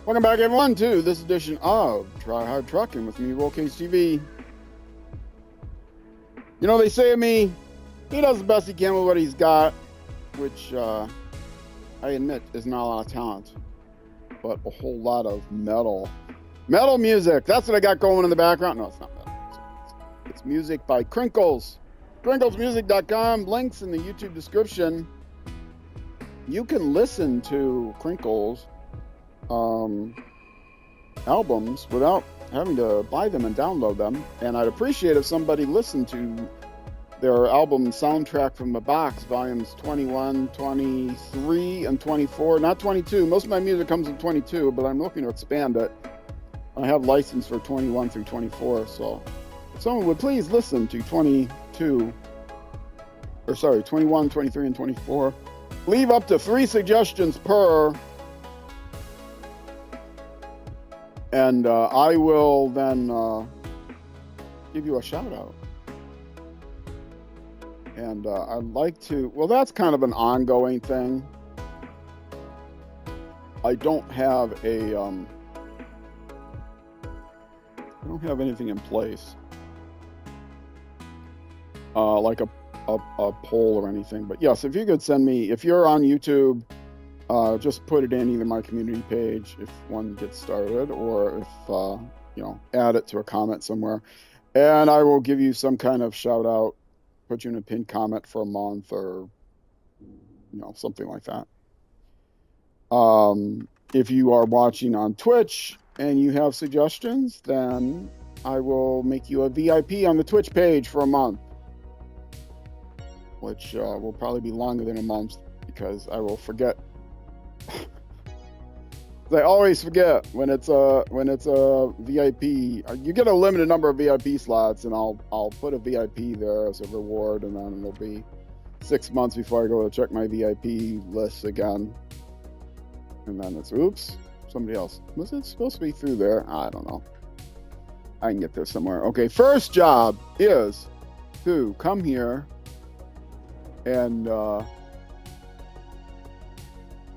Welcome back, everyone, to this edition of Try Hard Trucking with me, Roll Cage TV. You know, they say of me, he does the best he can with what he's got, which I admit is not a lot of talent, but a whole lot of metal music. That's what I got going in the background. No, it's not metal. It's music by Crinkles. CrinklesMusic.com. Links in the YouTube description. You can listen to Crinkles albums without having to buy them and download them, and I'd appreciate if somebody listened to their album Soundtrack from the Box, volumes 21, 23, and 24, not 22. Most of my music comes in 22, but I'm looking to expand it. I have license for 21 through 24, so if someone would please listen to 21, 23, and 24. Leave up to 3 suggestions per, and I will then give you a shout out. And I'd like to, well, that's kind of an ongoing thing. I don't have anything in place, like a poll or anything. But yes, if you could send me, if you're on YouTube, just put it in either my community page if one gets started, or if add it to a comment somewhere, and I will give you some kind of shout out, put you in a pinned comment for a month, or something like that. If you are watching on Twitch and you have suggestions, then I will make you a VIP on the Twitch page for a month, which will probably be longer than a month because I will forget. I always forget when it's a VIP. You get a limited number of VIP slots, and I'll put a VIP there as a reward, and then it'll be 6 months before I go to check my VIP list again. And then it's oops, somebody else. Was it supposed to be through there? I don't know. I can get there somewhere. Okay, first job is to come here and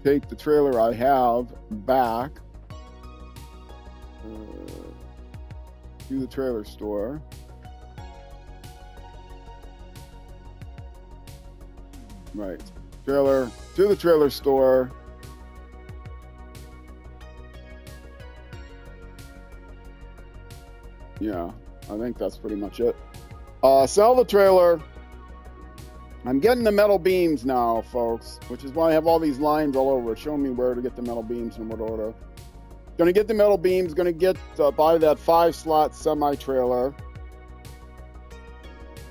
take the trailer I have back to the trailer store. Right, trailer to the trailer store. Yeah, I think that's pretty much it. Sell the trailer. I'm getting the metal beams now, folks, which is why I have all these lines all over, showing me where to get the metal beams and what order. Gonna get the metal beams, gonna get buy that 5-slot semi-trailer.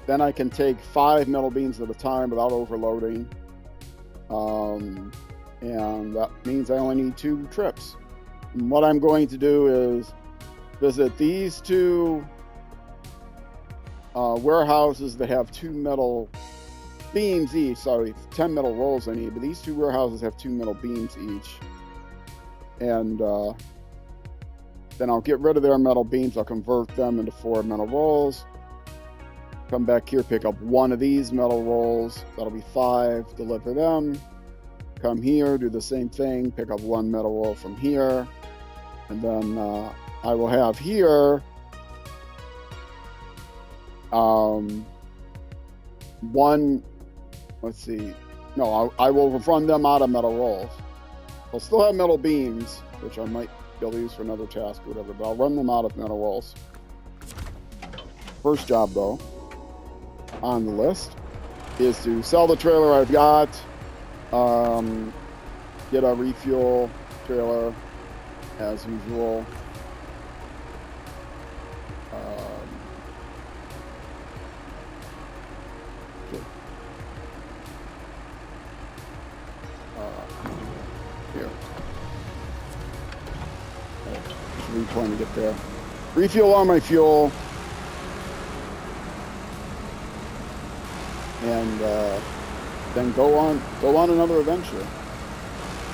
Then I can take 5 metal beams at a time without overloading. And that means I only need 2 trips. And what I'm going to do is visit these 2 warehouses that have 2 metal beams each. Sorry, 10 metal rolls I need, but these 2 warehouses have 2 metal beams each. And then I'll get rid of their metal beams. I'll convert them into 4 metal rolls. Come back here, pick up 1 of these metal rolls. That'll be 5. Deliver them. Come here, do the same thing. Pick up 1 metal roll from here. And then I will have here 1. Let's see. No, I will run them out of metal rolls. I'll still have metal beams, which I might be able to use for another task or whatever, but I'll run them out of metal rolls. First job, though, on the list is to sell the trailer I've got, get a refuel trailer as usual. Here. Trying to get there. Refuel on my fuel. And then go on another adventure.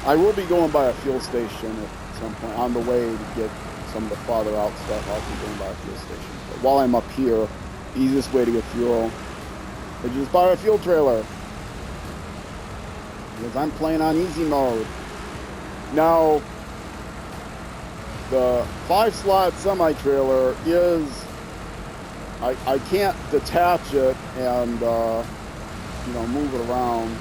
I will be going by a fuel station at some point on the way to get some of the farther out stuff. I'll be going by a fuel station. But while I'm up here, the easiest way to get fuel is just buy a fuel trailer. Because I'm playing on easy mode. Now, the 5-slot semi-trailer is, I can't detach it and, you know, move it around.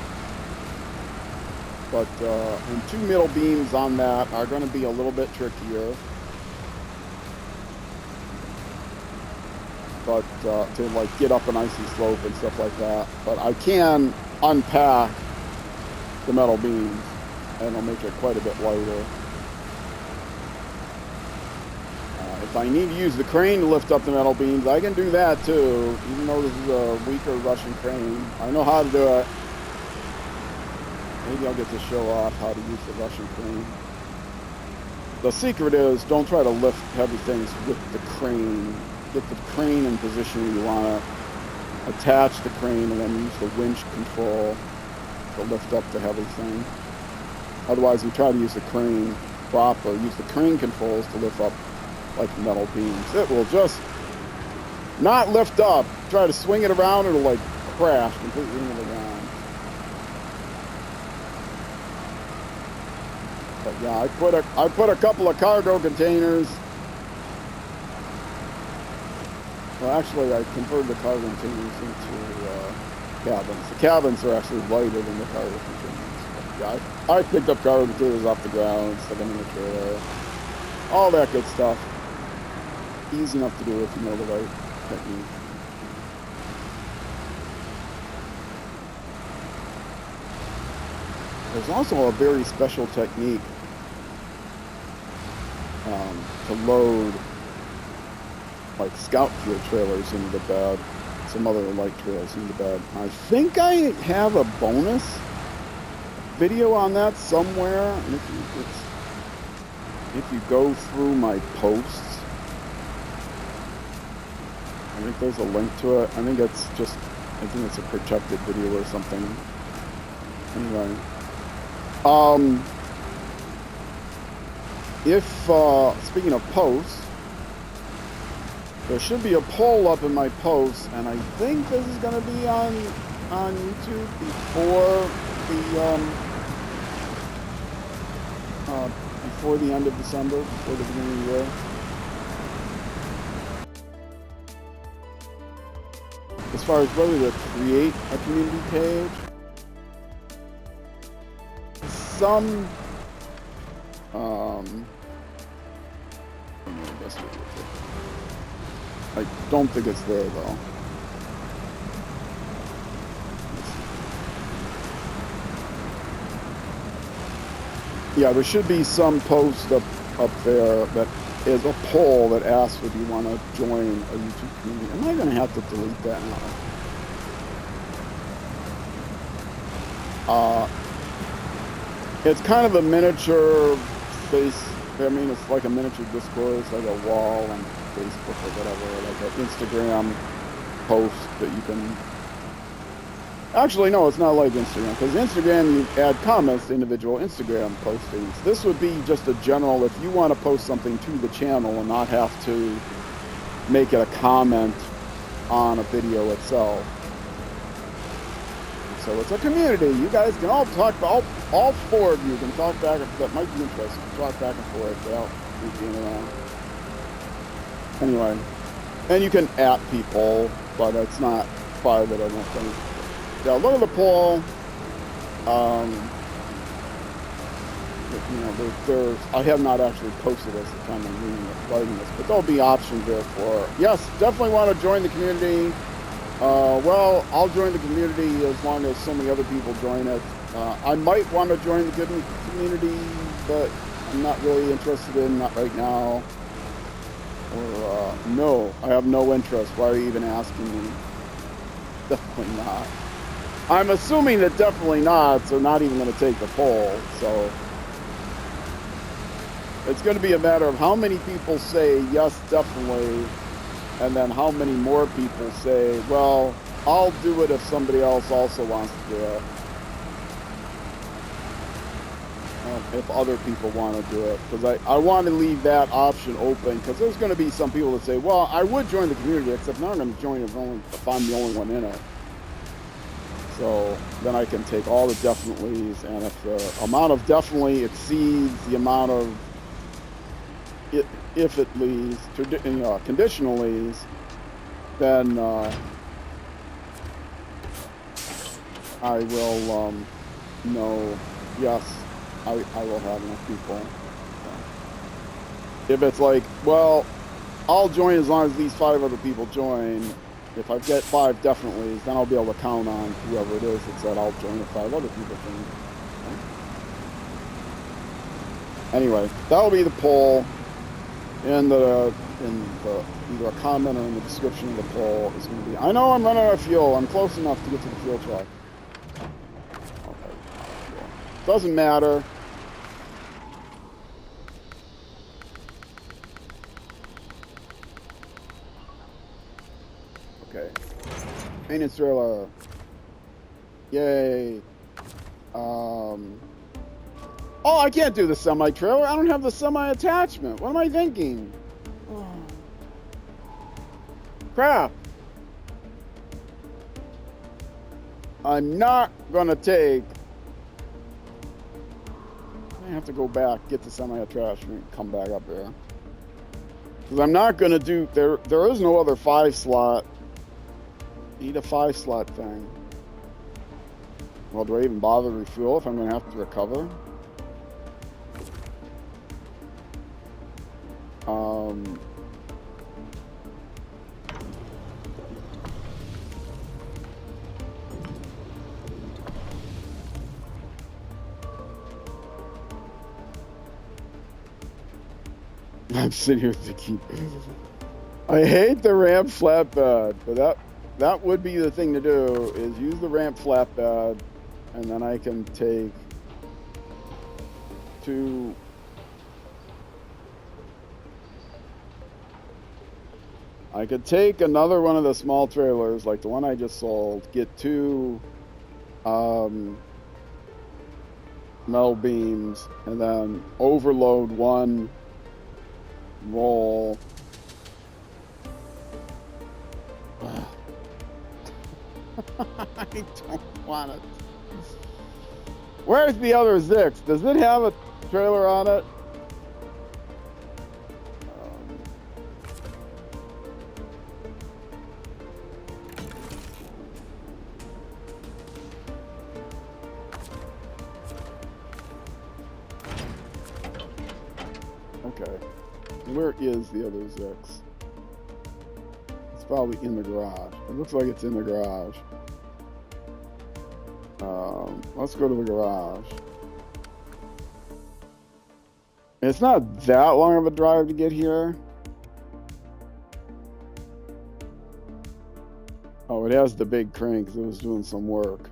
But, and 2 middle beams on that are going to be a little bit trickier. But, to like get up an icy slope and stuff like that. But I can unpack the metal beams and it'll make it quite a bit lighter. If I need to use the crane to lift up the metal beams, I can do that too, even though this is a weaker Russian crane. I know how to do it. Maybe I'll get to show off how to use the Russian crane. The secret is, don't try to lift heavy things with the crane. Get the crane in position where you want to attach the crane and then use the winch control to lift up the heavy thing. Otherwise, you try to use the crane proper, use the crane controls to lift up like metal beams. It will just not lift up. Try to swing it around, it'll like crash completely into the ground. But yeah, I put a couple of cargo containers. Well, actually, I converted the cargo containers into cabins. The cabins are actually lighter than the cargo containers. But yeah, I picked up cargo containers off the ground, stuck them in the trailer, all that good stuff. Easy enough to do if you know the right technique. There's also a very special technique to load like scout fuel trailers into the bed, some other light trailers into the bed. I think I have a bonus video on that somewhere. And if you go through my posts, I think there's a link to it. I think it's a protected video or something. Anyway, speaking of posts, there should be a poll up in my posts, and I think this is going to be on YouTube before the end of December, before the beginning of the year. As far as whether to create a community page, I don't think it's there though. Yeah, there should be some post up there that is a poll that asks if you want to join a YouTube community. Am I going to have to delete that now? It's kind of a miniature face. I mean, it's like a miniature Discord. It's like a wall on Facebook or whatever, like an Instagram post that you can. Actually, no, it's not like Instagram, because Instagram you add comments to individual Instagram postings. This would be just a general, if you want to post something to the channel and not have to make it a comment on a video itself. So it's a community. You guys can all talk, all 4 of you can talk back, that might be interesting, talk back and forth without being around. Anyway, and you can at people, but it's not private, I don't think. Yeah, look at the poll. You know, I have not actually posted this at the time I'm writing this, but there'll be options there for, yes, definitely want to join the community. Well, I'll join the community as long as so many other people join it. I might want to join the community, but I'm not really interested in that right now. Or, no, I have no interest. Why are you even asking me? Definitely not. I'm assuming that definitely not, so not even going to take the poll. So it's going to be a matter of how many people say yes, definitely, and then how many more people say, well, I'll do it if somebody else also wants to do it. If other people want to do it, because I want to leave that option open, because there's going to be some people that say, well, I would join the community, except now I'm going to join if I'm the only one in it. So then I can take all the definitely's, and if the amount of definitely exceeds the amount of if it leaves, conditional leaves, then I will know, yes, I will have enough people. If it's like, well, I'll join as long as these 5 other people join. If I get 5 definitely, then I'll be able to count on whoever it is that said I'll join if 5 other people join. Anyway, that'll be the poll in the either a comment or in the description of the poll is going to be. I know I'm running out of fuel. I'm close enough to get to the fuel truck. Okay, doesn't matter. Okay. Maintenance trailer. Yay. Oh, I can't do the semi-trailer. I don't have the semi-attachment. What am I thinking? Oh. Crap. I'm not gonna take... I have to go back, get the semi-attachment, and come back up here. Because I'm not gonna do... There is no other 5-slot. Need a 5-slot thing. Well, do I even bother to refuel if I'm gonna have to recover? I'm sitting here thinking, I hate the ramp flatbed, but that would be the thing to do, is use the ramp flatbed, and then I can take 2... I could take another one of the small trailers, like the one I just sold, get 2 metal beams, and then overload 1 roll. I don't want it. Where's the other ZiKZ? Does it have a trailer on it? Okay. Where is the other ZiKZ? It's probably in the garage. It looks like it's in the garage. Let's go to the garage. It's not that long of a drive to get here. Oh, it has the big crane because it was doing some work.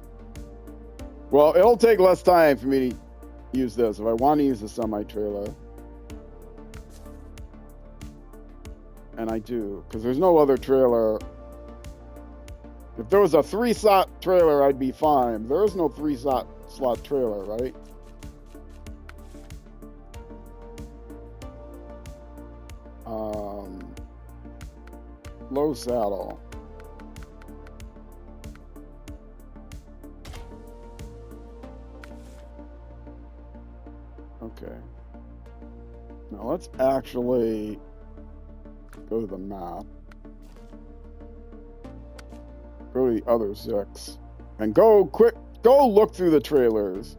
Well, it'll take less time for me to use this if I want to use the semi-trailer. And I do, because there's no other trailer. If there was a 3-slot trailer, I'd be fine. There is no 3-slot trailer, right? Low saddle. Okay. Now let's actually go to the map. Go to the other ZiKZ. And go look through the trailers.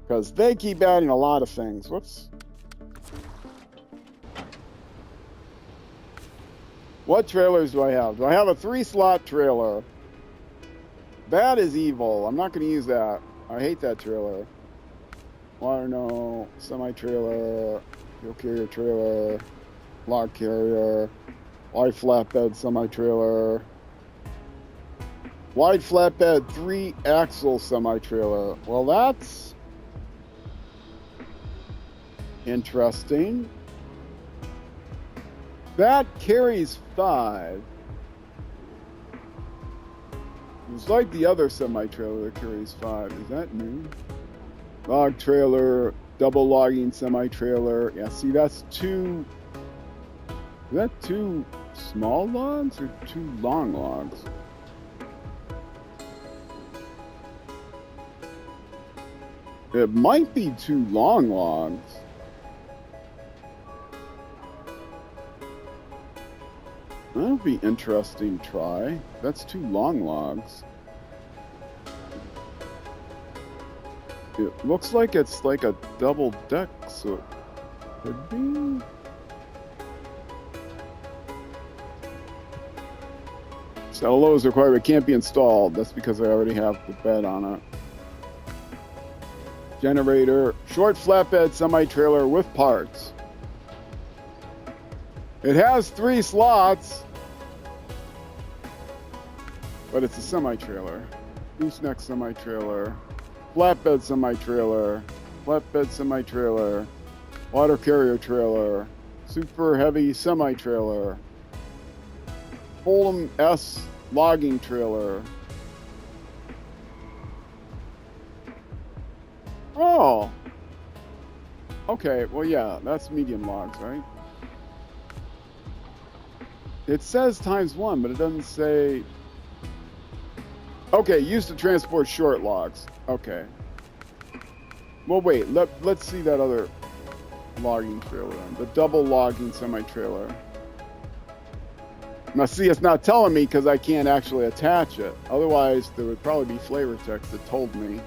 Because they keep adding a lot of things. Whoops. What trailers do I have? Do I have a 3-slot trailer? That is evil. I'm not going to use that. I hate that trailer. Water no, semi-trailer, fuel carrier trailer, log carrier, wide flatbed semi-trailer, wide flatbed 3-axle semi-trailer. Well, that's interesting. That carries 5. It's like the other semi-trailer that carries 5. Is that new? Log trailer, double logging semi-trailer. Yeah, see, that's 2. Is that 2 small logs or 2 long logs? It might be 2 long logs. That would be interesting to try. That's 2 long logs. It looks like it's like a double deck, so it could be. Saddle load is required, but can't be installed. That's because I already have the bed on it. Generator, short flatbed semi-trailer with parts. It has 3 slots, but it's a semi-trailer. Gooseneck semi-trailer, flatbed semi-trailer, flatbed semi-trailer, water carrier trailer, super heavy semi-trailer, Fulham S logging trailer. Oh! Okay, well yeah, that's medium logs, right? It says ×1, but it doesn't say... Okay, used to transport short logs. Okay. Well, wait, let's see that other logging trailer then. The double logging semi-trailer. Now see, it's not telling me because I can't actually attach it. Otherwise, there would probably be flavor text that told me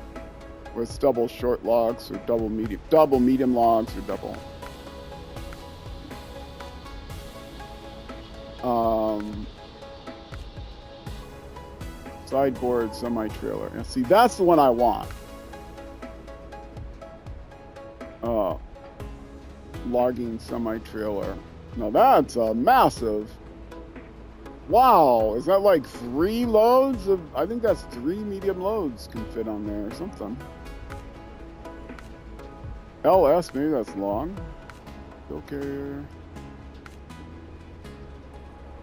where it's double short logs or double medium logs or double. Sideboard semi-trailer. Now see, that's the one I want. Logging semi-trailer. Now that's a massive. Wow, is that like 3 loads of? I think that's 3 medium loads can fit on there or something. LS, maybe that's long. Bill carrier.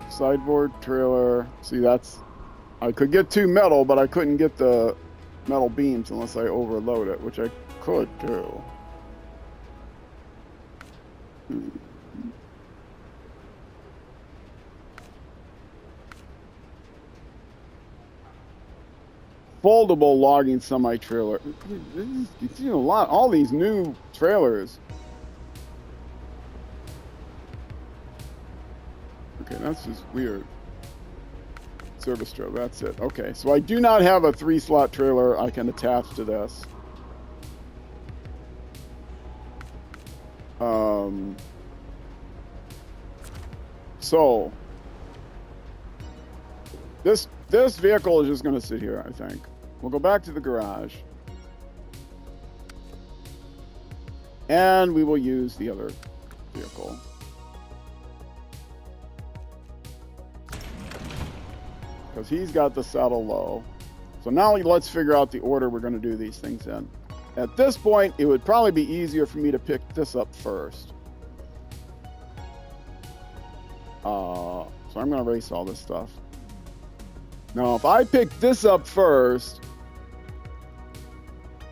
Sideboard trailer. See, that's. I could get 2 metal, but I couldn't get the metal beams unless I overload it, which I could do. Foldable logging semi-trailer. You see a lot, all these new trailers. Okay, that's just weird. Service trailer, that's it. Okay, so I do not have a 3-slot trailer I can attach to this. So this vehicle is just going to sit here, I think. We'll go back to the garage. And we will use the other vehicle. Because he's got the saddle low. So now let's figure out the order we're going to do these things in. At this point, it would probably be easier for me to pick this up first. So I'm going to erase all this stuff. Now, if I pick this up first,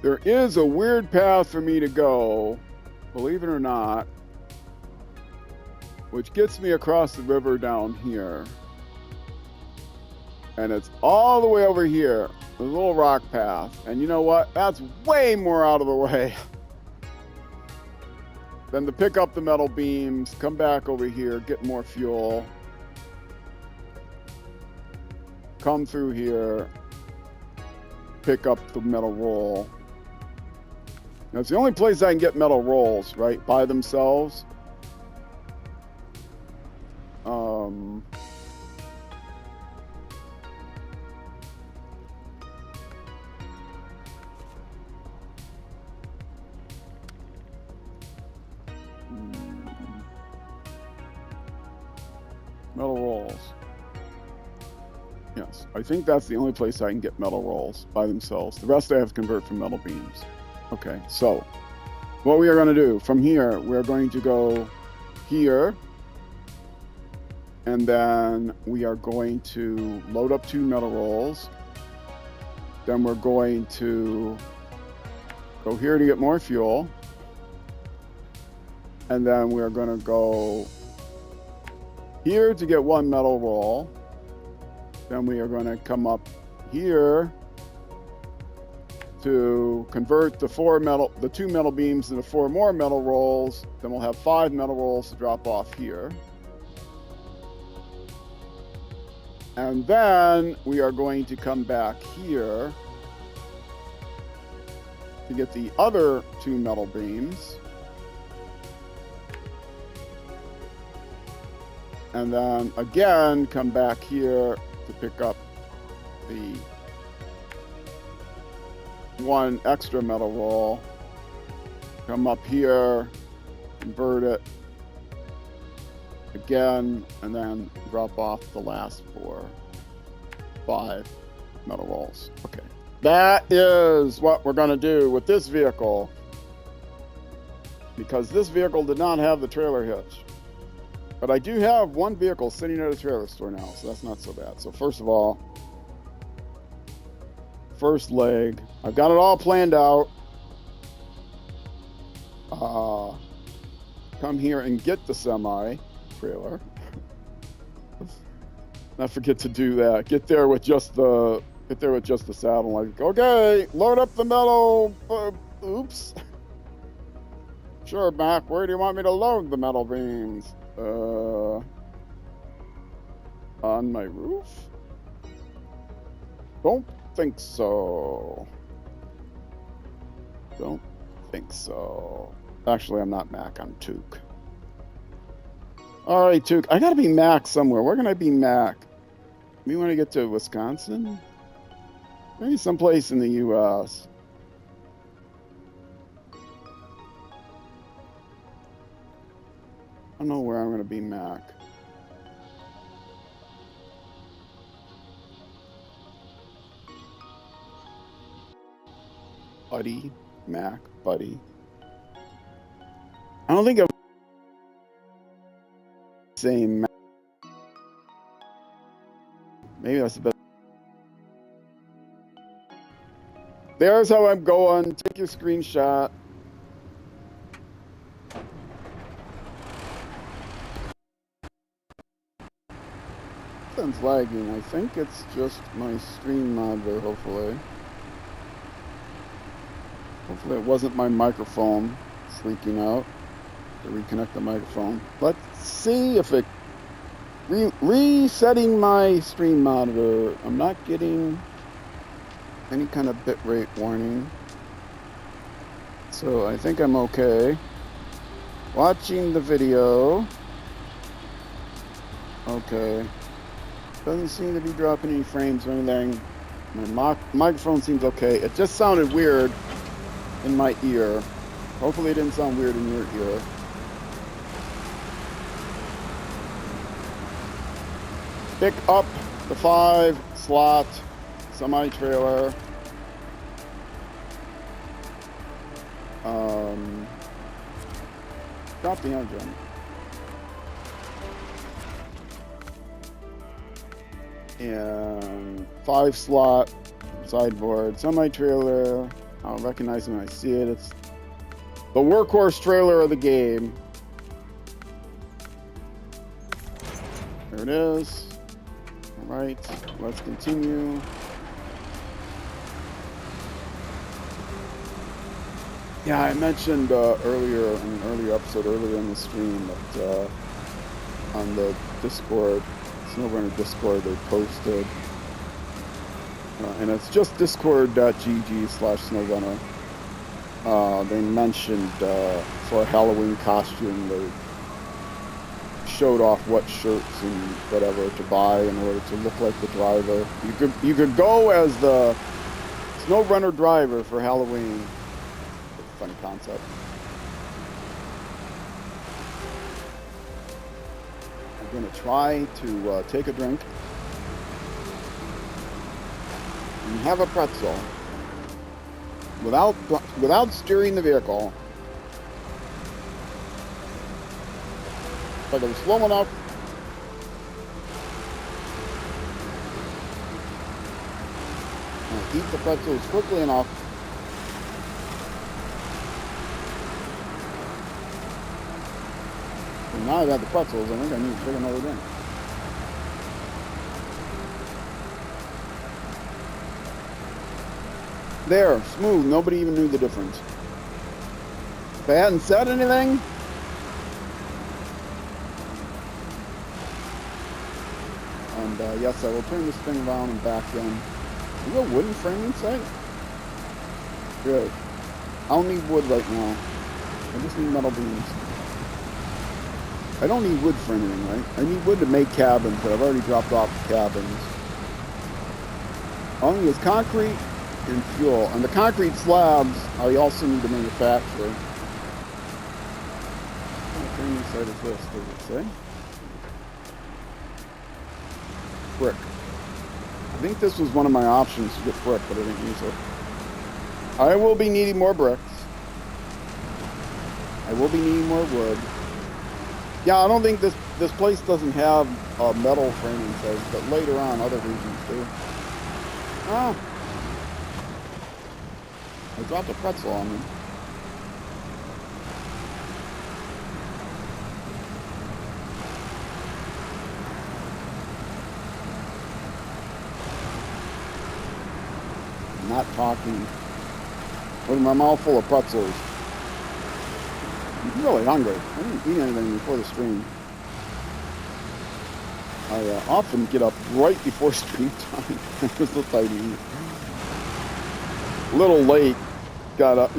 there is a weird path for me to go, believe it or not, which gets me across the river down here. And it's all the way over here, the little rock path. And you know what? That's way more out of the way than to pick up the metal beams, come back over here, get more fuel, come through here, pick up the metal roll. Now, it's the only place I can get metal rolls, right, by themselves. Metal rolls. Yes, I think that's the only place I can get metal rolls by themselves. The rest I have to convert from metal beams. Okay, so what we are going to do from here, we're going to go here, and then we are going to load up 2 metal rolls. Then we're going to go here to get more fuel, and then we're going to go here to get 1 metal roll. Then we are going to come up here to convert the 2 metal beams into 4 more metal rolls. Then we'll have 5 metal rolls to drop off here. And then we are going to come back here to get the other 2 metal beams. And then again, come back here to pick up the 1 extra metal roll. Come up here, convert it again, and then drop off the last 5 metal rolls. Okay. That is what we're going to do with this vehicle, because this vehicle did not have the trailer hitch. But I do have 1 vehicle sitting at a trailer store now, so that's not so bad. So first of all, first leg, I've got it all planned out. Come here and get the semi trailer. Not forget to do that. Get there with just the saddle. Like, okay, load up the metal. Oops. Sure, Mac. Where do you want me to load the metal beams? On my roof? Don't think so. Don't think so. Actually, I'm not Mac. I'm Took. All right, Took. I gotta be Mac somewhere. Where can I be Mac? We want to get to Wisconsin? Maybe someplace in the U.S. I don't know where I'm going to be Mac. Buddy. Mac. Buddy. I don't think I'm saying Mac. Maybe that's the best. There's how I'm going. Take your screenshot. Something's lagging. I think it's just my stream monitor, hopefully. Hopefully it wasn't my microphone leaking out. To reconnect the microphone. Let's see if it... Resetting my stream monitor. I'm not getting any kind of bitrate warning. So I think I'm okay. Watching the video. Okay. Doesn't seem to be dropping any frames or anything. My microphone seems okay. It just sounded weird in my ear. Hopefully it didn't sound weird in your ear. Pick up the 5-slot semi-trailer. Drop the engine. And 5-slot sideboard semi-trailer. I'll recognize it when I see it. It's the workhorse trailer of the game. There it is. All right, let's continue. Yeah, I mentioned earlier in an earlier episode, earlier in the stream, that on the Discord, SnowRunner Discord, they posted, and it's just discord.gg/SnowRunner. They mentioned for a Halloween costume, they showed off what shirts and whatever to buy in order to look like the driver. You could go as the SnowRunner driver for Halloween. Funny concept. I'm going to try to take a drink and have a pretzel without steering the vehicle. If I go slow enough, and eat the pretzels quickly enough. And now I've had the pretzels, I think I need to take another drink. There, smooth. Nobody even knew the difference. If I hadn't said anything, And yes, I will turn this thing around and back in. Is there a wooden frame in sight? Good. I don't need wood right now. I just need metal beams. I don't need wood for anything, right? I need wood to make cabins, but I've already dropped off the cabins. All I need is concrete and fuel. And the concrete slabs, I also need to manufacture. What framing site is this, does it say? Brick. I think this was one of my options to get brick, but I didn't use it. I will be needing more bricks. I will be needing more wood. Yeah, I don't think this place doesn't have a metal framing site, but later on other regions do. Ah! I dropped a pretzel on me. I'm not talking. With my mouth full of pretzels. I'm really hungry. I didn't eat anything before the stream. I often get up right before stream time. Just so tight to eat. A little late. Got up,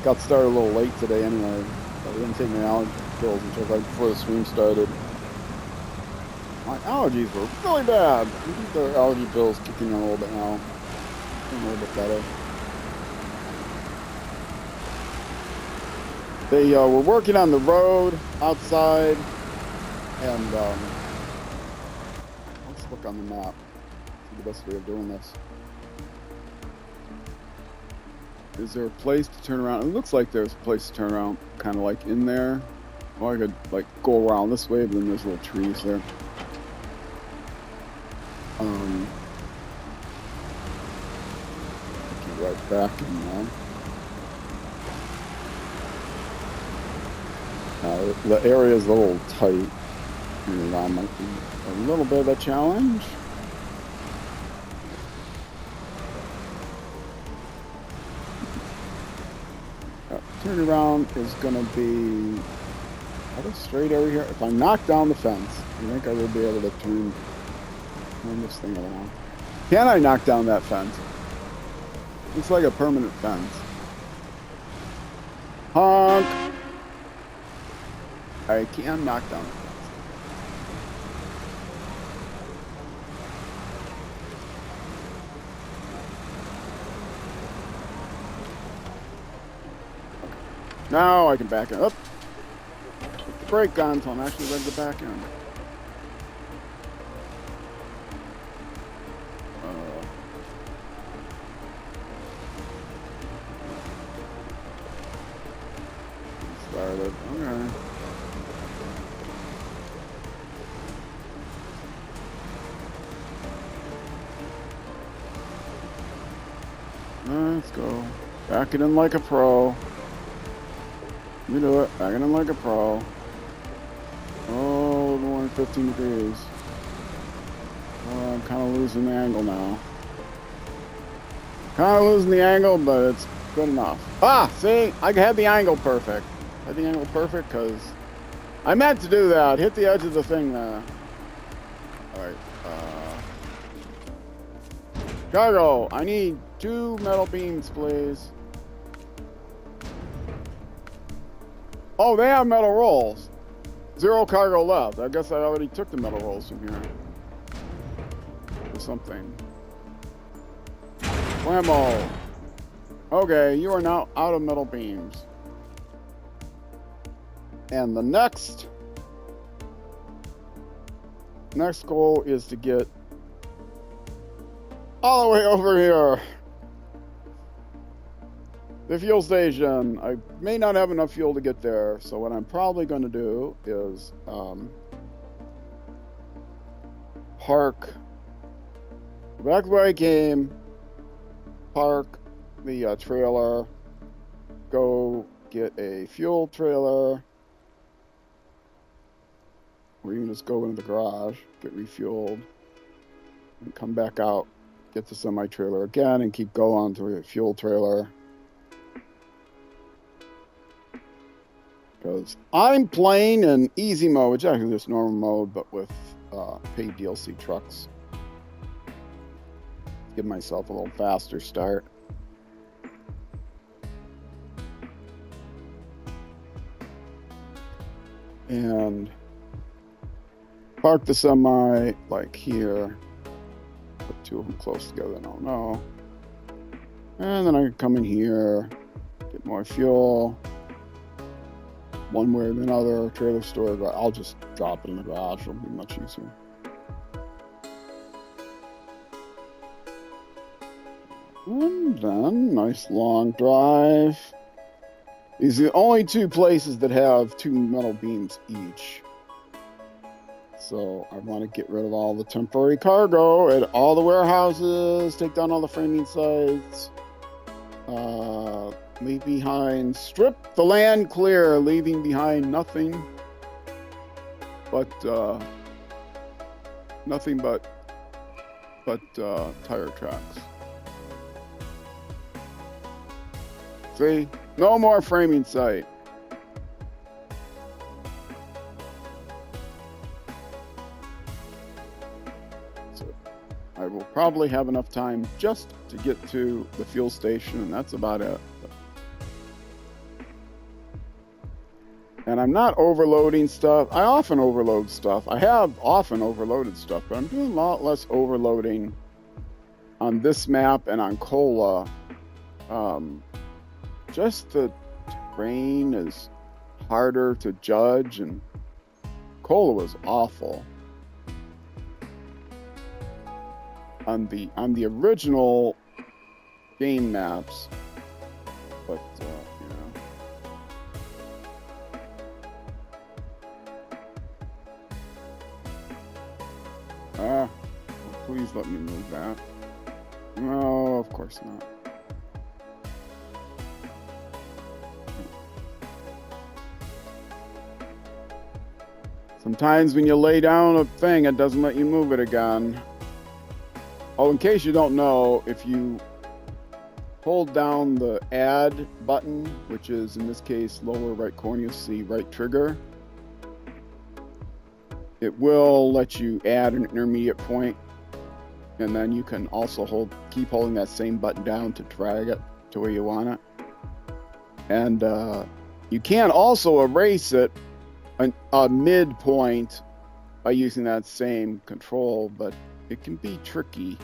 got started a little late today anyway. I didn't take my allergy pills until right before the stream started. My allergies were really bad. I think the allergy pills kicking in a little bit now. A little bit better. They were working on the road outside, and let's look on the map. See the best way of doing this. Is there a place to turn around? It looks like there's a place to turn around, kind of like in there. Well, I could like go around this way, but then there's little trees there. Get right back in there. The area is a little tight. Turning around might be a little bit of a challenge. Turn around is going to be straight over here. If I knock down the fence, I think I will be able to turn this thing around. Can I knock down that fence? It's like a permanent fence. Honk! I can knock down the fence. Now I can back it up. Put the brake on so I'm actually ready to back in. Started. Okay. Let's go. Back it in like a pro. You do it. Back it in like a pro. Oh, more than 15 degrees. Oh, I'm kind of losing the angle now. Kind of losing the angle, but it's good enough. Ah, see? I had the angle perfect. I had the angle perfect because I meant to do that. Hit the edge of the thing there. Alright. Cargo, I need 2 metal beams, please. Oh, they have metal rolls. 0 cargo left. I guess I already took the metal rolls from here. Or something. Whammo. Okay, you are now out of metal beams. And the next goal is to get all the way over here. The fuel station. I may not have enough fuel to get there, so what I'm probably going to do is park back where I came, park the trailer, go get a fuel trailer, or you can just go into the garage, get refueled, and come back out, get the semi-trailer again, and keep going to a fuel trailer. Because I'm playing in easy mode, which is actually just normal mode, but with paid DLC trucks. give myself a little faster start. And park the semi like here. Put two of them close together, no. And then I can come in here, get more fuel. One way or another, trailer store, but I'll just drop it in the garage. It'll be much easier. And then, nice long drive. These are the only two places that have two metal beams each. So I want to get rid of all the temporary cargo at all the warehouses, take down all the framing sites. Leave behind, strip the land clear, leaving behind nothing but tire tracks. See, no more framing site. So I will probably have enough time just to get to the fuel station, and that's about it. And I'm not overloading stuff. I often overload stuff. I have often overloaded stuff, but I'm doing a lot less overloading on this map and on Cola. Just the terrain is harder to judge, and Cola was awful. On the original game maps, but please let me move that. No, of course not. Sometimes when you lay down a thing, it doesn't let you move it again. Oh, in case you don't know, if you hold down the add button, which is in this case lower right corner, you'll see right trigger. It will let you add an intermediate point, and then you can also keep holding that same button down to drag it to where you want it. And you can also erase it a midpoint by using that same control, but it can be tricky.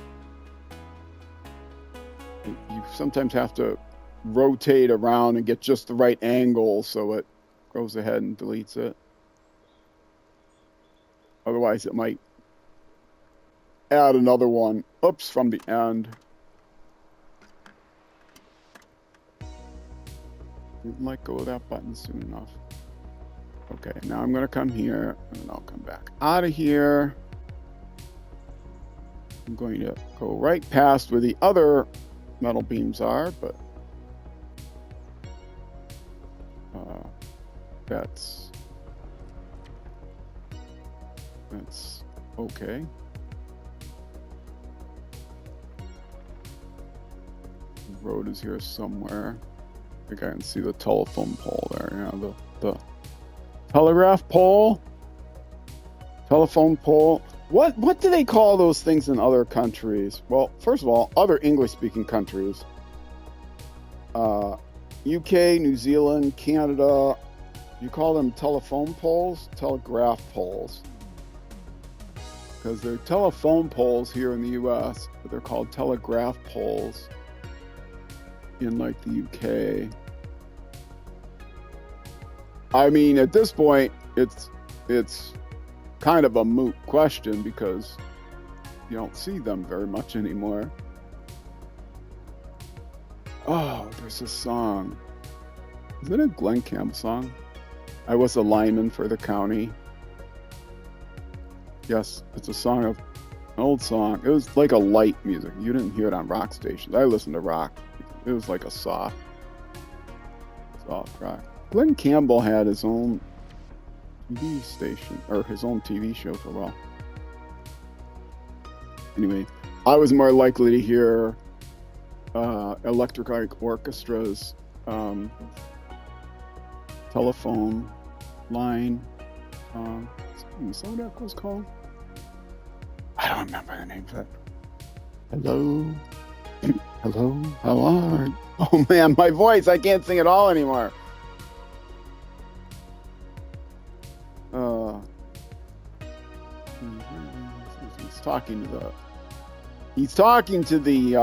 You sometimes have to rotate around and get just the right angle so it goes ahead and deletes it. Otherwise, it might add another one. Oops, from the end. Didn't let go of that button soon enough. Okay, now I'm going to come here, and then I'll come back out of here. I'm going to go right past where the other metal beams are, but that's okay. The road is here somewhere. I think I can see the telephone pole there. Yeah, the telegraph pole, telephone pole. What do they call those things in other countries? Well, first of all, other English-speaking countries, UK, New Zealand, Canada, you call them telephone poles, telegraph poles, because they're telephone poles here in the US, but they're called telegraph poles in like the UK. I mean, at this point, it's kind of a moot question because you don't see them very much anymore. Oh, there's this song. Is it a Glen Campbell song? I was a lineman for the county. Yes, it's a song of an old song. It was like a light music. You didn't hear it on rock stations. I listened to rock. It was like a soft rock. Glen Campbell had his own TV station, or his own TV show for a while. Anyway, I was more likely to hear electric orchestras, telephone line. Is that what that was called? I don't remember the name of it. Hello? Hello? How are you? Oh man, my voice, I can't sing at all anymore. He's talking to the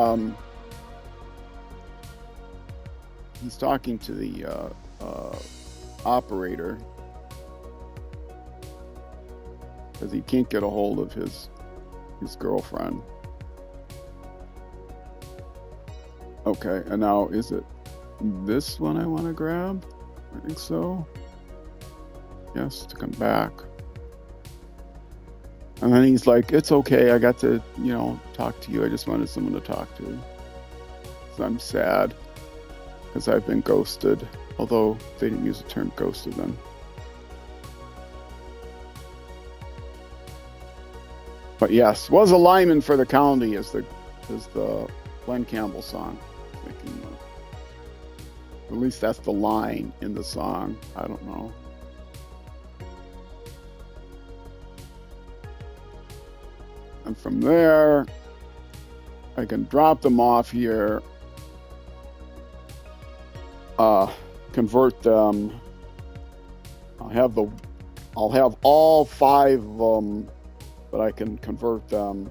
operator, because he can't get a hold of his girlfriend. Okay, and now is it this one I want to grab? I think so. Yes, to come back. And then he's like, it's okay, I got to, talk to you. I just wanted someone to talk to. So I'm sad, because I've been ghosted. Although they didn't use the term ghosted then. But yes, was a lineman for the county is the Glenn Campbell song. At least that's the line in the song. I don't know. And from there, I can drop them off here, convert them. I'll have all 5 of them, but I can convert them,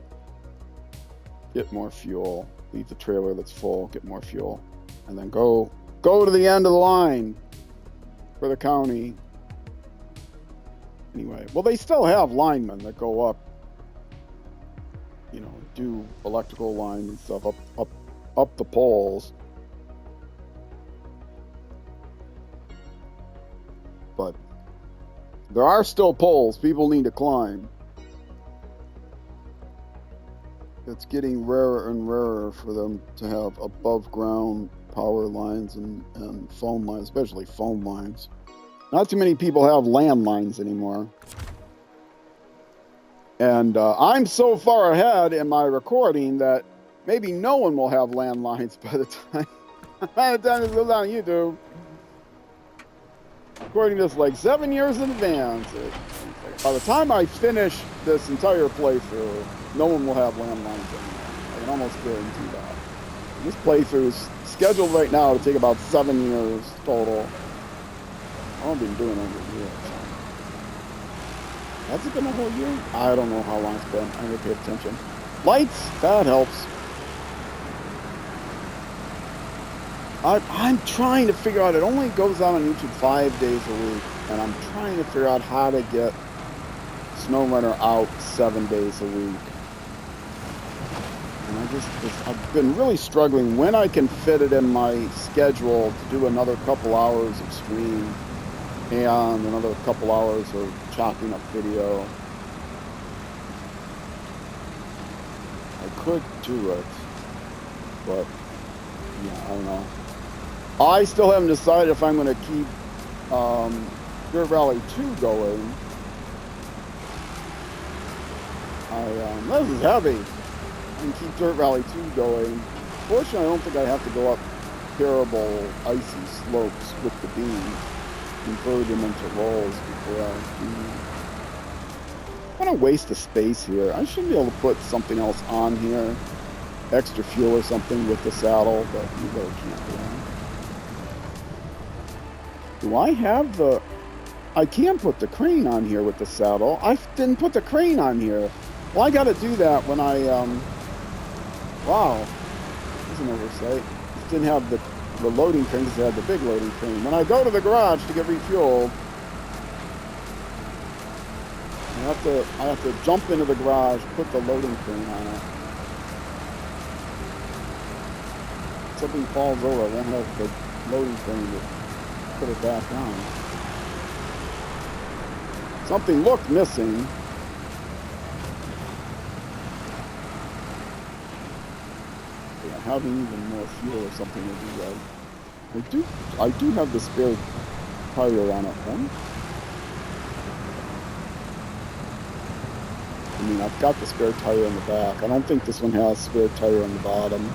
get more fuel, leave the trailer that's full, get more fuel, and then go to the end of the line for the county. Anyway, well, they still have linemen that go up, do electrical lines and stuff up the poles. But there are still poles people need to climb. It's getting rarer and rarer for them to have above ground power lines and phone lines, especially phone lines. Not too many people have landlines anymore. And I'm so far ahead in my recording that maybe no one will have landlines by the time this goes on YouTube. Recording this like 7 years in advance. By the time I finish this entire playthrough, no one will have landlines anymore. I can almost guarantee that. This playthrough is scheduled right now to take about 7 years total. I've been doing it over a year. Has it been a whole year? I don't know how long it's been. I never pay attention. Lights, that helps. I'm trying to figure out, it only goes out on YouTube 5 days a week, and I'm trying to figure out how to get SnowRunner out 7 days a week. And I've been really struggling when I can fit it in my schedule to do another couple hours of stream and another couple hours of chopping up video. I could do it, but yeah, I don't know. I still haven't decided if I'm going to keep Dirt Rally 2 going. This is heavy. I can keep Dirt Rally 2 going. Fortunately, I don't think I have to go up terrible icy slopes with the beams. Convert them into rolls before I want to waste the space here. I should be able to put something else on here, extra fuel or something with the saddle, but you really can't do that. Do I have the... I can put the crane on here with the saddle. I didn't put the crane on here. Well, I got to do that when I... Wow. That's an oversight. Just didn't have the loading crane because I had the big loading crane. When I go to the garage to get refueled, I have to jump into the garage, put the loading crane on it. If something falls over, I won't have the loading crane to put it back on. Something looked missing. Yeah, having even more fuel or something would be right. I do have the spare tire on it then. I mean, I've got the spare tire in the back. I don't think this one has spare tire on the bottom.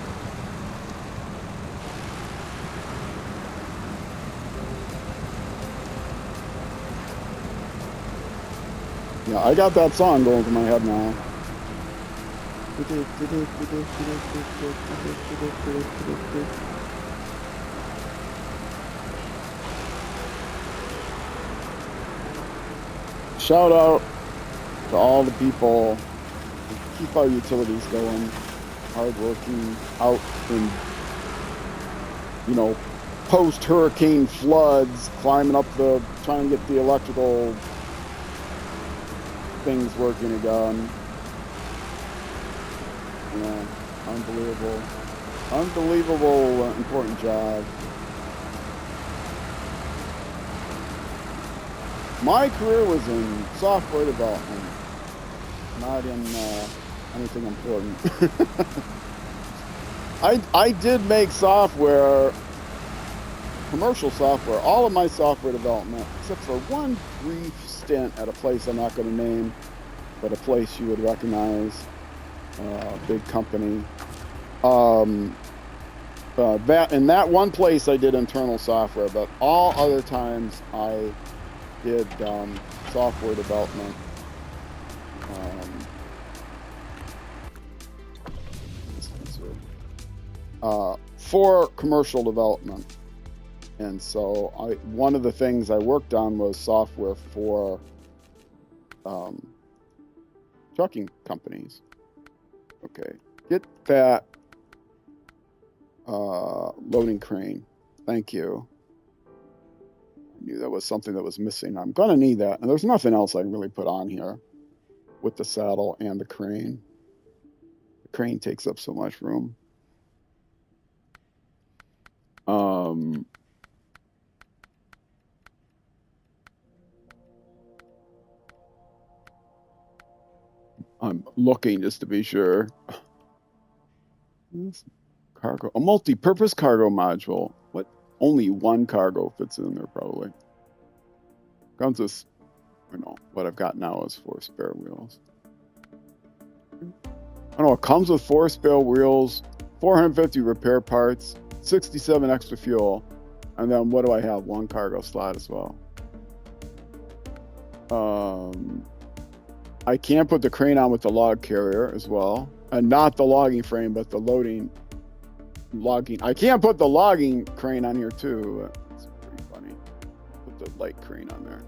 Yeah, I got that song going through my head now. Shout out to all the people who keep our utilities going, hardworking, out in, you know, post-hurricane floods, climbing up trying to get the electrical things working again. Yeah, unbelievable, important job. My career was in software development, not in anything important. I did make software, commercial software, all of my software development, except for one brief stint at a place I'm not going to name, but a place you would recognize, big company. In that one place I did internal software, but all other times I did software development. For commercial development. And so one of the things I worked on was software for trucking companies. Okay, get that loading crane. Thank you. I knew that was something that was missing. I'm gonna need that. And there's nothing else I can really put on here with the saddle and the crane. The crane takes up so much room. I'm looking just to be sure. Cargo, a multi-purpose cargo module. What? Only one cargo fits in there probably. Comes with, what I've got now is 4 spare wheels. I know it comes with 4 spare wheels, 450 repair parts, 67 extra fuel, and then what do I have? 1 cargo slot as well. I can put the crane on with the log carrier as well, and not the logging frame, but the logging. I can put the logging crane on here too. That's pretty funny. Put the light crane on there.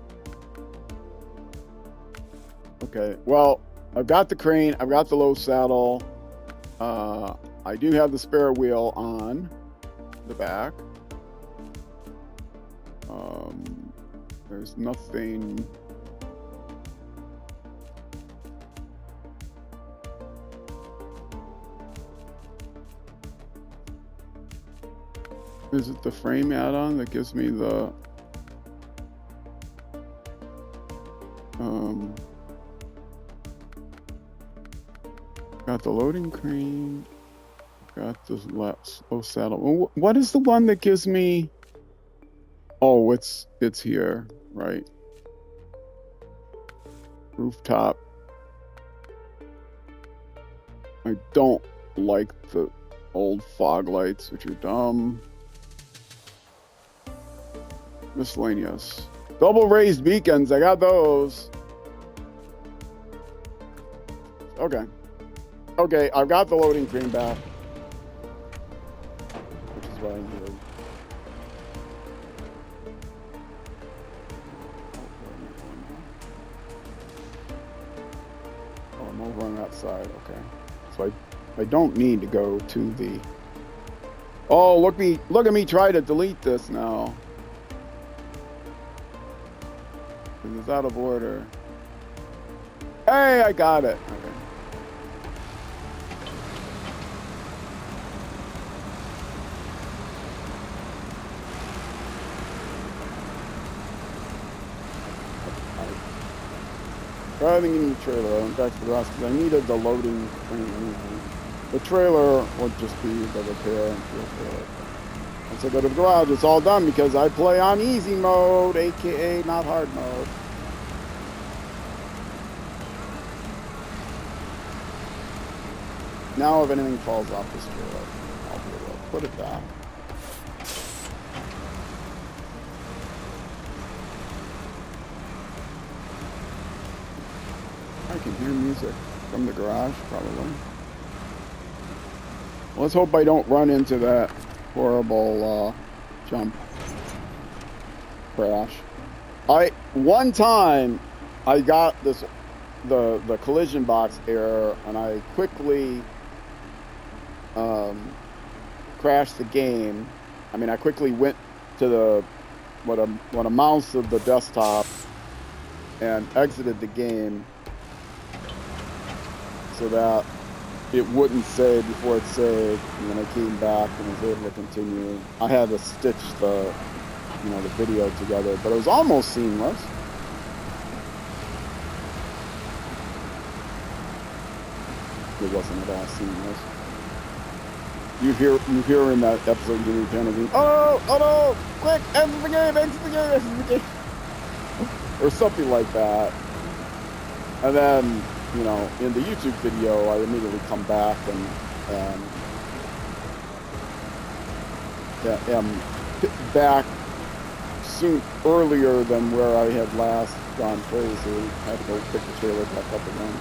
Okay, well, I've got the crane, I've got the low saddle. I do have the spare wheel on the back. There's nothing. Is it the frame add-on that gives me the got the loading crane, got the low saddle. What is the one that gives me? Oh, it's here, right? Rooftop. I don't like the old fog lights, which are dumb. Miscellaneous. Double raised beacons, I got those. Okay. Okay, I've got the loading crane back. Which is what I needed. Oh, I'm over on that side, okay. So I don't need to go to the... Oh, look at me try to delete this now. It's out of order. Hey, I got it. Okay. Driving in the trailer, I went back to the rest because I needed the loading thing anyway. The trailer would just be the repair and fuel for it. Once I go to the garage, it's all done because I play on easy mode, aka not hard mode. Now if anything falls off this trailer, I'll be able to put it back. I can hear music from the garage, probably. Let's hope I don't run into that horrible jump crash. One time I got the collision box error, and I quickly crashed the game. I mean, I quickly went to what amounts to the desktop and exited the game so that it wouldn't save before it saved. And then I came back and was able to continue. I had to stitch the video together, but it was almost seamless. It wasn't at all seamless. You hear in that episode, you're panicking. Oh no! Quick, exit the game, exit the game, exit the game, or something like that. And then, in the YouTube video, I immediately come back and am back soon earlier than where I had last gone crazy. I had to go pick the trailer back up again.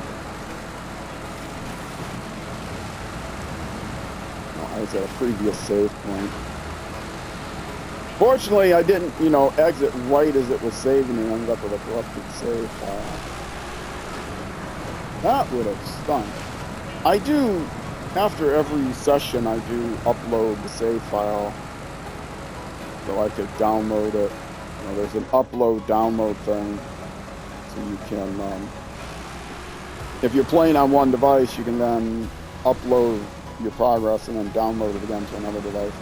I was at a previous save point. Fortunately, I didn't, exit right as it was saving and ended up with a corrupted save file. That would have stunk. I do, after every session, I do upload the save file so I could download it. There's an upload-download thing, so you can, if you're playing on one device, you can then upload your progress and then download it again to another device.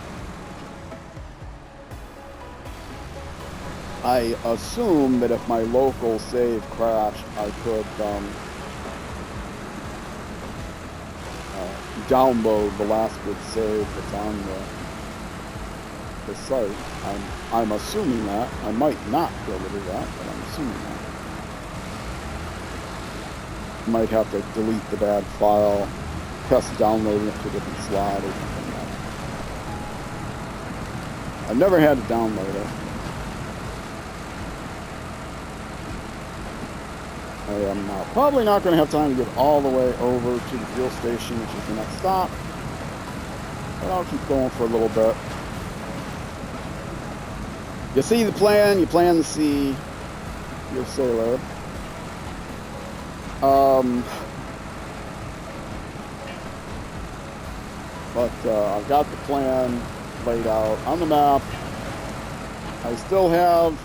I assume that if my local save crashed, I could download the last good save that's on the site. I'm assuming that. I might not be able to do that, but I'm assuming that. Might have to delete the bad file, press downloading it to a different slot or something like that. I've never had to download it. I am probably not going to have time to get all the way over to the fuel station, which is the next stop. But I'll keep going for a little bit. You see the plan, you plan to see your sailor. But I've got the plan laid out on the map. I still have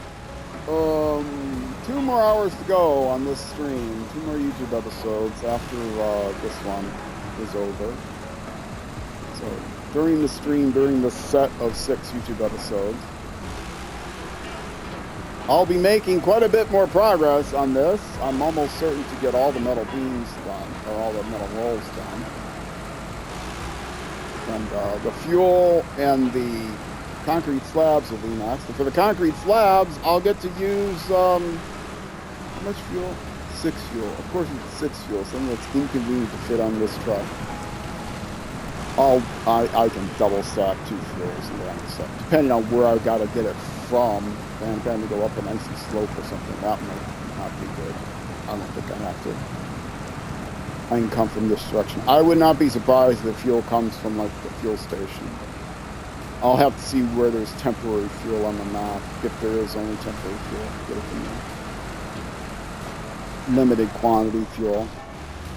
2 more hours to go on this stream, 2 more YouTube episodes after this one is over. So during the stream, during the set of 6 YouTube episodes, I'll be making quite a bit more progress on this. I'm almost certain to get all the metal beams done, or all the metal rolls done. And the fuel and the concrete slabs will be next. And for the concrete slabs, I'll get to use, how much fuel? 6 fuel. Of course it's 6 fuel, something that's inconvenient to fit on this truck. I can double stack 2 fuels and on the set, depending on where I gotta get it from. And I'm trying to go up an icy slope or something. That might not be good. I don't think I have to. I can come from this direction. I would not be surprised if fuel comes from like the fuel station. I'll have to see where there's temporary fuel on the map. If there is only temporary fuel, get it from there. Limited quantity fuel.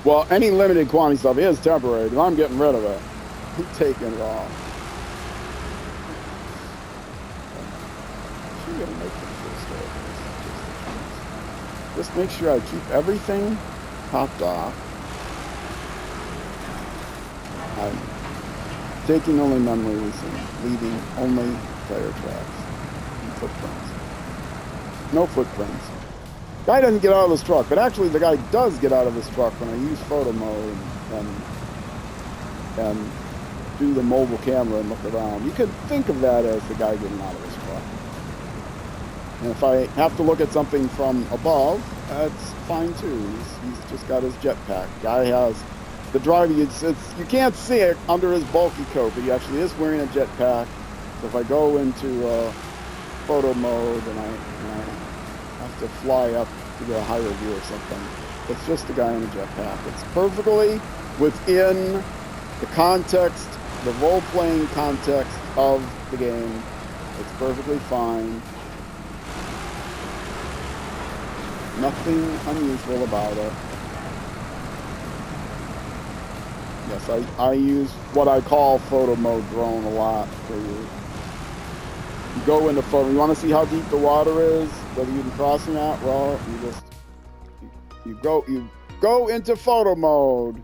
Well, any limited quantity stuff is temporary, but I'm getting rid of it. I'm taking it off. Gonna make them full story. Just make sure I keep everything topped off. I'm taking only memories and leaving only tire tracks and footprints. No footprints. Guy doesn't get out of this truck, but actually the guy does get out of this truck when I use photo mode and do the mobile camera and look around. You could think of that as the guy getting out of this truck. And if I have to look at something from above, that's fine too. He's just got his jetpack. Guy has the driver. You can't see it under his bulky coat, but he actually is wearing a jetpack. So if I go into photo mode and I have to fly up to get a higher view or something, it's just a guy in a jetpack. It's perfectly within the context the role-playing context of the game. It's perfectly fine. Nothing unusual about it. Yes, I use what I call photo mode drone a lot for you. You go into photo. You want to see how deep the water is, whether you can cross or not? Well, you go into photo mode.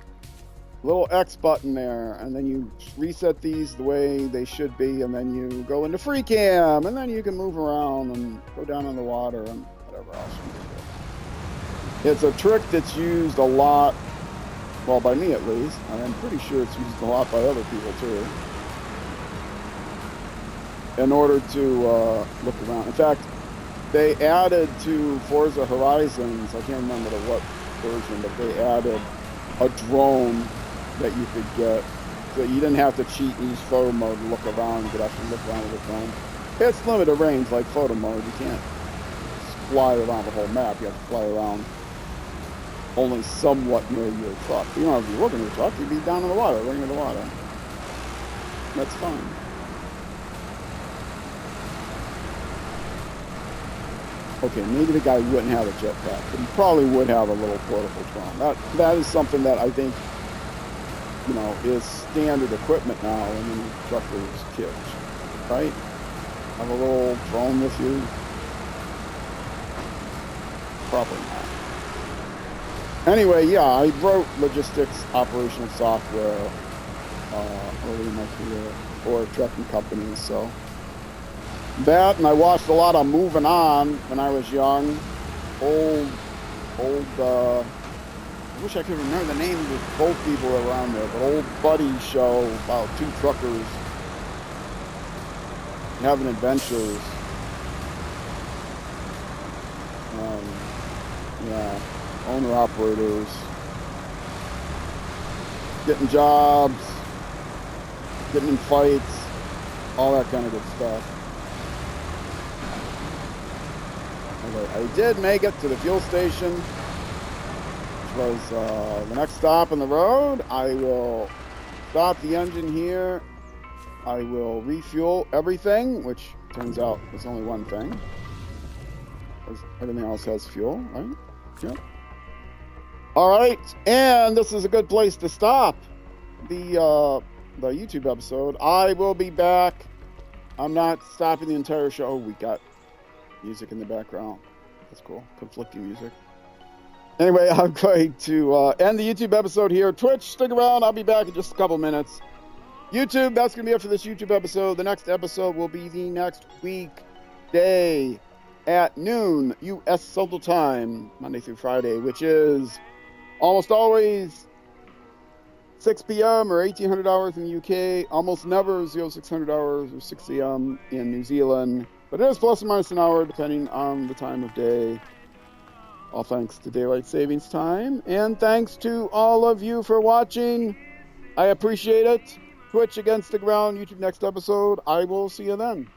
Little X button there, and then you reset these the way they should be, and then you go into free cam, and then you can move around and go down in the water and whatever else you can do. It's a trick that's used a lot, well, by me at least, and I'm pretty sure it's used a lot by other people too, in order to look around. In fact, they added to Forza Horizons, I can't remember what version, but they added a drone that you could get, so you didn't have to cheat and use photo mode to look around. You could actually look around with a drone. It's limited range like photo mode. You can't fly around the whole map. You have to fly around only somewhat near your truck. You don't have to be looking at your truck. You'd be down in the water, running in the water. That's fine. Okay, maybe the guy wouldn't have a jetpack, but he probably would have a little portable drone. That is something that I think, you know, is standard equipment now in the truckers' kits, right? Have a little drone with you? Probably not. Anyway, yeah, I wrote logistics operational software early in my career for trucking companies, so that, and I watched a lot of Moving On when I was young. Old, I wish I could remember the names of both people that were on there, but old buddy show about two truckers having adventures. Yeah, owner-operators, getting jobs, getting in fights, all that kind of good stuff. I did make it to the fuel station, which was the next stop on the road. I will stop the engine here. I will refuel everything, which turns out is only one thing, because everything else has fuel, right? Yep. All right, and this is a good place to stop the YouTube episode. I will be back. I'm not stopping the entire show. Oh, we got music in the background. That's cool. Conflicting music. Anyway, I'm going to end the YouTube episode here. Twitch, stick around. I'll be back in just a couple minutes. YouTube, that's going to be it for this YouTube episode. The next episode will be the next weekday at noon U.S. Central Time, Monday through Friday, which is almost always 6 p.m. or 1800 hours in the UK, almost never 0600 hours or 6 a.m. in New Zealand. But it is plus or minus an hour, depending on the time of day. All thanks to Daylight Savings Time. And thanks to all of you for watching. I appreciate it. Twitch against the ground, YouTube next episode. I will see you then.